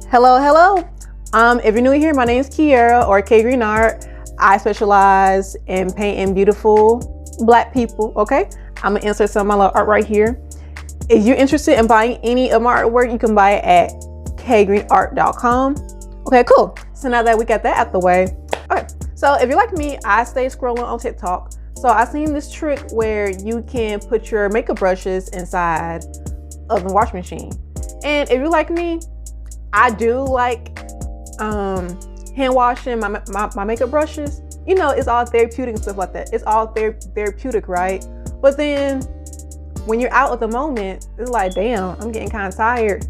Hello. If you're new here, my name is Kiera, or K Green Art. I specialize in painting beautiful Black people. Okay, I'm gonna insert some of my art right here. If you're interested in buying any of my artwork, you can buy it at kgreenart.com. Okay, cool. So now that we got that out the way, okay. So if you're like me, I stay scrolling on TikTok. So I seen this trick where you can put your makeup brushes inside of the washing machine. And if you're like me, I do like hand washing my makeup brushes. You know, it's all therapeutic and stuff like that. It's all therapeutic, right? But then when you're out at the moment, it's like, damn, I'm getting kind of tired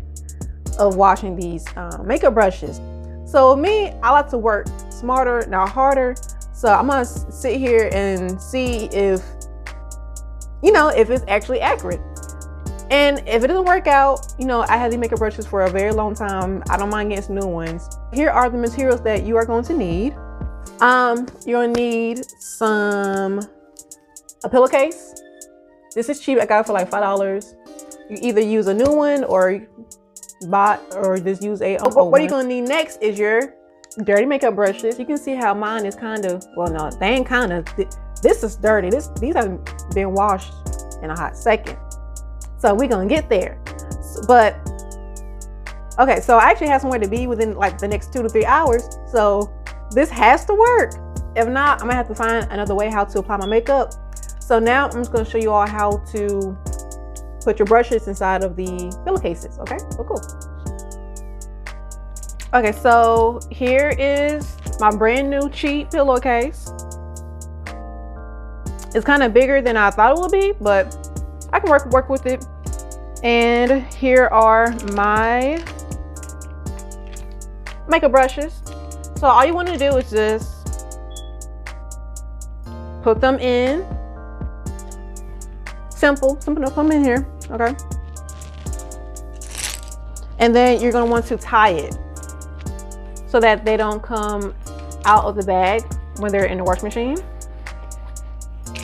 of washing these makeup brushes. So me, I like to work smarter, not harder. So I'm gonna sit here and see if, you know, if it's actually accurate. And if it doesn't work out, you know, I had these makeup brushes for a very long time. I don't mind getting some new ones. Here are the materials that you are going to need. You're gonna need a pillowcase. This is cheap. I got it for like $5. You either use a new one or just use a old one. What you're gonna need next is your dirty makeup brushes. You can see how mine is kind of, well, no, they ain't kind of. This is dirty. These haven't been washed in a hot second. So we're gonna get there. Okay, so I actually have somewhere to be within like the next 2 to 3 hours. So this has to work. If not, I'm gonna have to find another way how to apply my makeup. So now I'm just gonna show you all how to put your brushes inside of the pillowcases, okay? So cool. Okay, so here is my brand new cheap pillowcase. It's kind of bigger than I thought it would be, but I can work with it. And here are my makeup brushes. So all you want to do is just put them in. Simple to put them in here, okay? And then you're gonna want to tie it so that they don't come out of the bag when they're in the washing machine.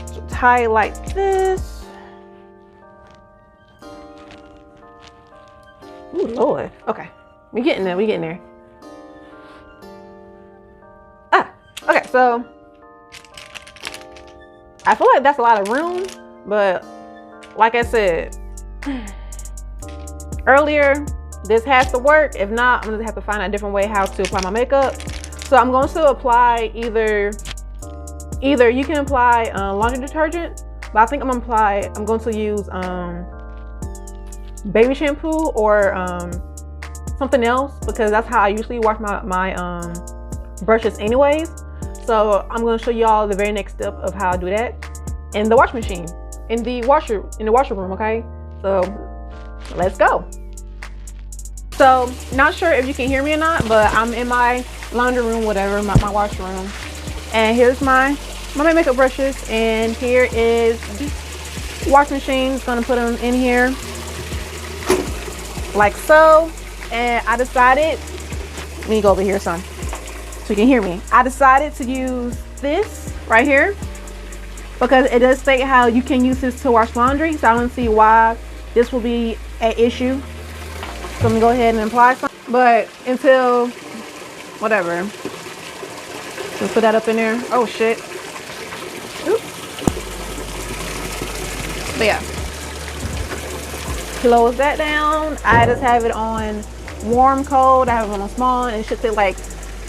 So tie it like this. Ooh, Lord. Okay, we're getting there. Okay, so I feel like that's a lot of room, but like I said earlier, this has to work. If not, I'm gonna have to find a different way how to apply my makeup. So I'm going to apply either you can apply laundry detergent, but I think I'm going to use baby shampoo or something else, because that's how I usually wash my brushes anyways. So I'm going to show y'all the very next step of how I do that in the washing machine, in the washer room. Okay, so let's go. So not sure if you can hear me or not, but I'm in my laundry room, whatever, my washroom, and here's my makeup brushes, and here is the washing machine. Gonna put them in here like so. And I decided, let me go over here son, so you can hear me. I decided to use this right here because it does state how you can use this to wash laundry, so I don't see why this will be an issue. So I'm gonna go ahead and apply some, but until whatever, just put that up in there. Oh shit. Oops. But yeah, close that down. I just have it on warm, cold. I have it on small, and it should take like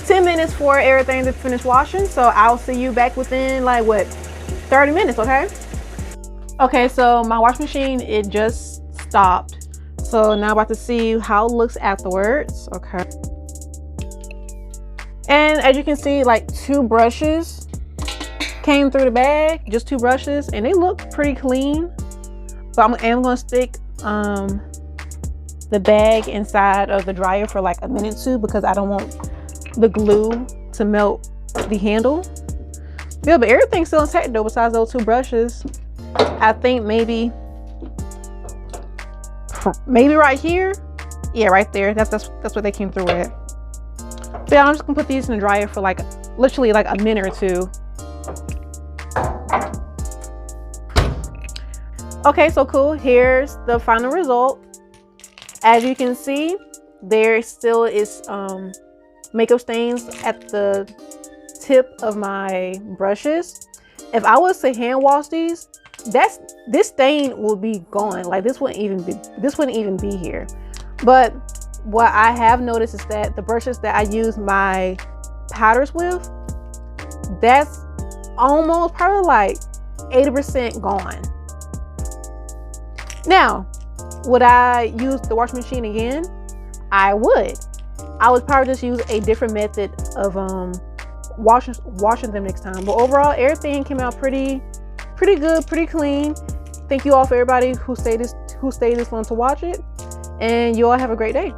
10 minutes for everything to finish washing. So I'll see you back within like what, 30 minutes. Okay, so my washing machine, it just stopped. So now I'm about to see how it looks afterwards. Okay, and as you can see, like 2 brushes came through the bag, just 2 brushes, and they look pretty clean. But I am gonna stick the bag inside of the dryer for like a minute or 2 because I don't want the glue to melt the handle. Yeah, but everything's still intact though besides those 2 brushes. I think maybe right here. Yeah, right there. That's what they came through with. But yeah, I'm just gonna put these in the dryer for like literally like a minute or 2. Okay, so cool. Here's the final result. As you can see, there still is makeup stains at the tip of my brushes. If I was to hand wash these, this stain will be gone. Like this wouldn't even be here. But what I have noticed is that the brushes that I use my powders with, that's almost probably like 80% gone. Now, would I use the washing machine again? I would. I would probably just use a different method of washing them next time. But overall, everything came out pretty good, pretty clean. Thank you all for everybody who stayed this long to watch it, and you all have a great day.